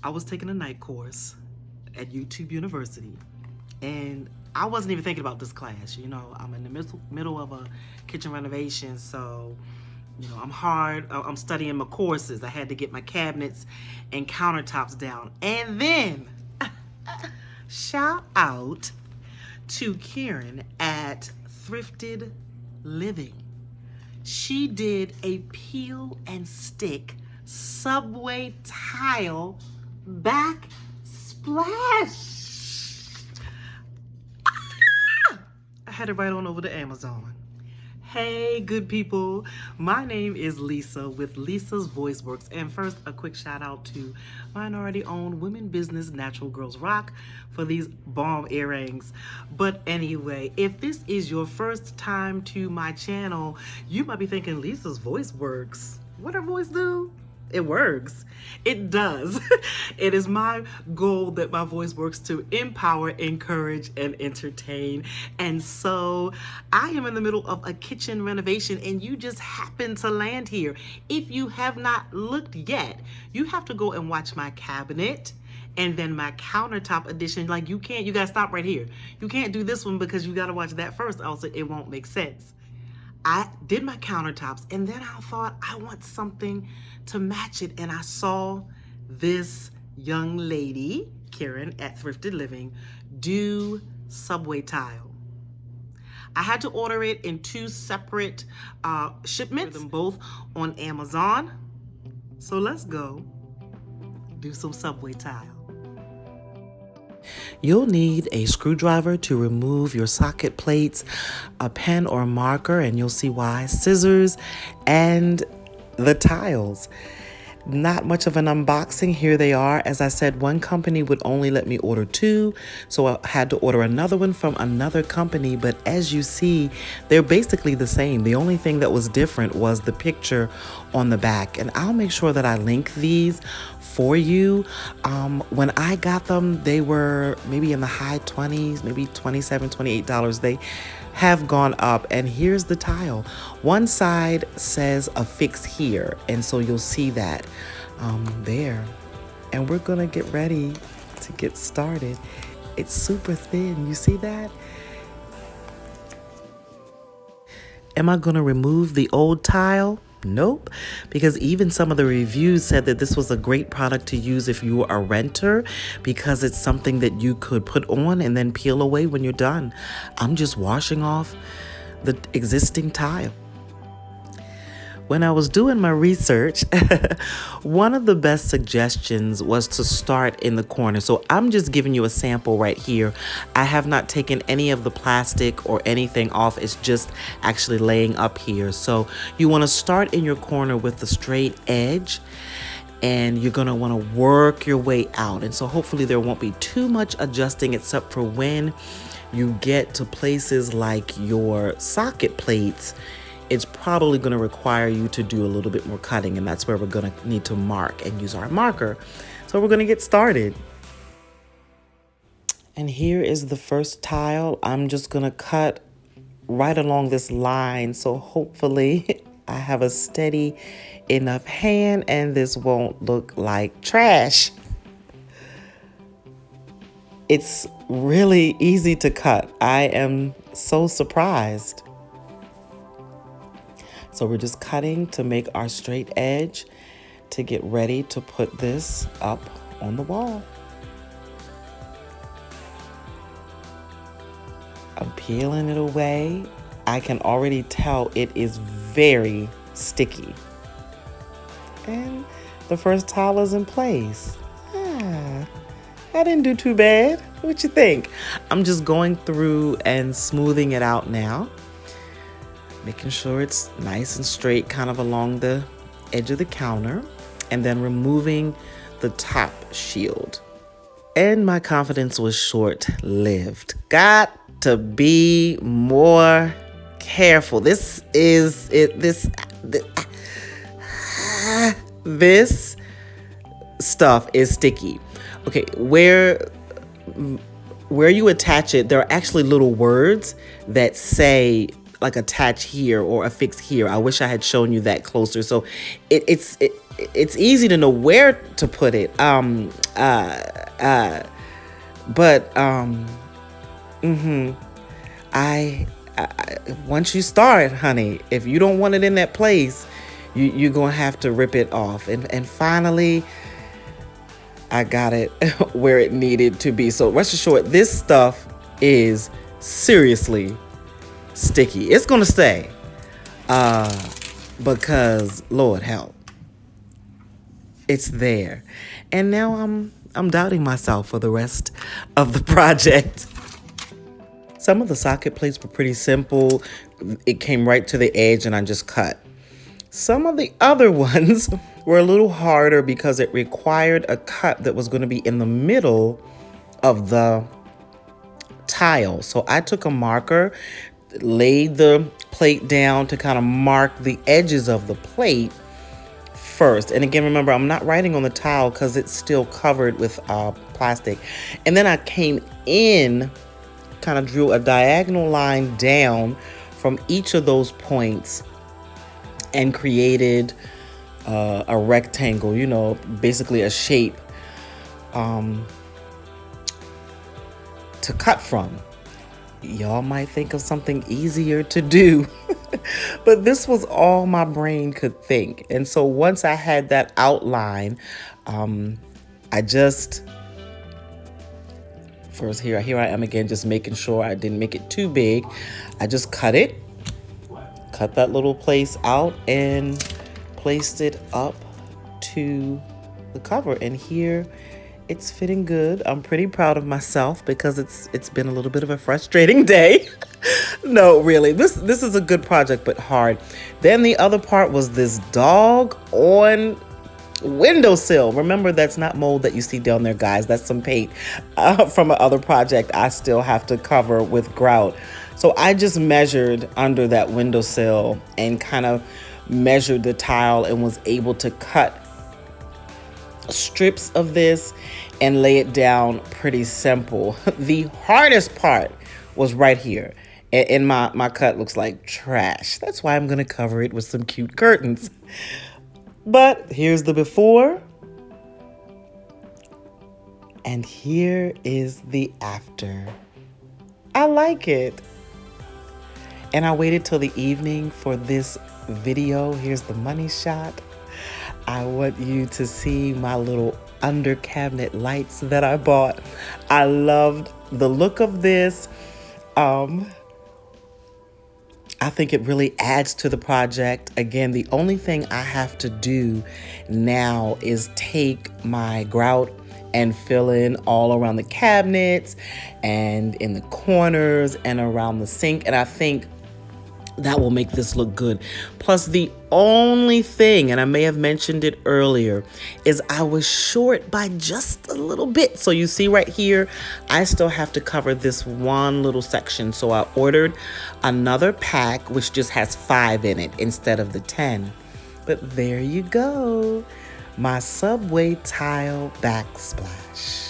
I was taking a night course at YouTube University, and I wasn't even thinking about this class. I'm in the middle of a kitchen renovation, so I'm studying my courses. I had to get my cabinets and countertops down, and then shout out to Karen at Thrifted Living. She did a peel and stick subway tile backsplash. I had it right on over to Amazon. Hey, good people. My name is Lisa with Lisa's Voice Works. And first, a quick shout out to minority-owned women business Natural Girls Rock for these bomb earrings. But anyway, if this is your first time to my channel, you might be thinking, Lisa's Voice Works. What her voice do? It works. It does. It is my goal that my voice works to empower, encourage, and entertain. And so I am in the middle of a kitchen renovation, and you just happen to land here. If you have not looked yet, you have to go and watch my cabinet and then my countertop edition. Like, you gotta stop right here. You can't do this one because you gotta watch that first. Also, it won't make sense. I did my countertops, and then I thought I want something to match it, and I saw this young lady, Karen at Thrifted Living, do subway tile. I had to order it in 2 separate shipments, them both on Amazon. So let's go do some subway tile. You'll need a screwdriver to remove your socket plates, a pen or marker, and you'll see why, scissors, and the tiles. Not much of an unboxing. Here they are. As I said, one company would only let me order 2, so I had to order another one from another company. But as you see, they're basically the same. The only thing that was different was the picture on the back. And I'll make sure that I link these for you. When I got them, they were maybe in the high 20s, maybe $27, $28. They have gone up, and here's the tile. One side says affix here, and so you'll see that there. And we're gonna get ready to get started. It's super thin, you see that? Am I gonna remove the old tile? Nope, because even some of the reviews said that this was a great product to use if you are a renter, because it's something that you could put on and then peel away when you're done. I'm just washing off the existing tile. When I was doing my research, one of the best suggestions was to start in the corner. So I'm just giving you a sample right here. I have not taken any of the plastic or anything off. It's just actually laying up here. So you want to start in your corner with the straight edge, and you're going to want to work your way out. And so hopefully there won't be too much adjusting, except for when you get to places like your socket plates. It's probably going to require you to do a little bit more cutting, and that's where we're going to need to mark and use our marker. So we're going to get started. And here is the first tile. I'm just going to cut right along this line, so hopefully I have a steady enough hand and this won't look like trash. It's really easy to cut. I am so surprised. So we're just cutting to make our straight edge to get ready to put this up on the wall. I'm peeling it away. I can already tell it is very sticky. And the first tile is in place. I didn't do too bad. What you think? I'm just going through and smoothing it out now, making sure it's nice and straight kind of along the edge of the counter, and then removing the top shield. And my confidence was short-lived. Got to be more careful. This is it. This stuff is sticky. Okay, where you attach it, there are actually little words that say like attach here or affix here. I wish I had shown you that closer. So it's it's easy to know where to put it. But I once you start, honey, if you don't want it in that place, you're gonna have to rip it off. And finally, I got it where it needed to be. So rest assured, this stuff is seriously sticky. It's gonna stay, because Lord help, it's there. And now I'm doubting myself for the rest of the project. Some of the socket plates were pretty simple. It came right to the edge and I just cut. Some of the other ones were a little harder because it required a cut that was going to be in the middle of the tile. So I took a marker, laid the plate down to kind of mark the edges of the plate first. And again, remember, I'm not writing on the tile because it's still covered with plastic. And then I came in, kind of drew a diagonal line down from each of those points and created a rectangle, you know, basically a shape to cut from. Y'all might think of something easier to do, but this was all my brain could think. And so once I had that outline, I just, first here I am again, just making sure I didn't make it too big. I just cut that little place out and placed it up to the cover. And here it's fitting good. I'm pretty proud of myself because it's been a little bit of a frustrating day. No, really, this is a good project, but hard. Then the other part was this dog on windowsill. Remember, that's not mold that you see down there, guys. That's some paint from another project I still have to cover with grout. So I just measured under that windowsill and kind of measured the tile and was able to cut strips of this and lay it down pretty simple. The hardest part was right here. And my cut looks like trash. That's why I'm going to cover it with some cute curtains. But here's the before. And here is the after. I like it. And I waited till the evening for this video. Here's the money shot. I want you to see my little under cabinet lights that I bought. I loved the look of this. I think it really adds to the project. Again, the only thing I have to do now is take my grout and fill in all around the cabinets and in the corners and around the sink. And I think that will make this look good. Plus, the only thing, and I may have mentioned it earlier, is I was short by just a little bit. So you see right here, I still have to cover this one little section. So I ordered another pack, which just has 5 in it instead of the 10. But there you go, my subway tile backsplash.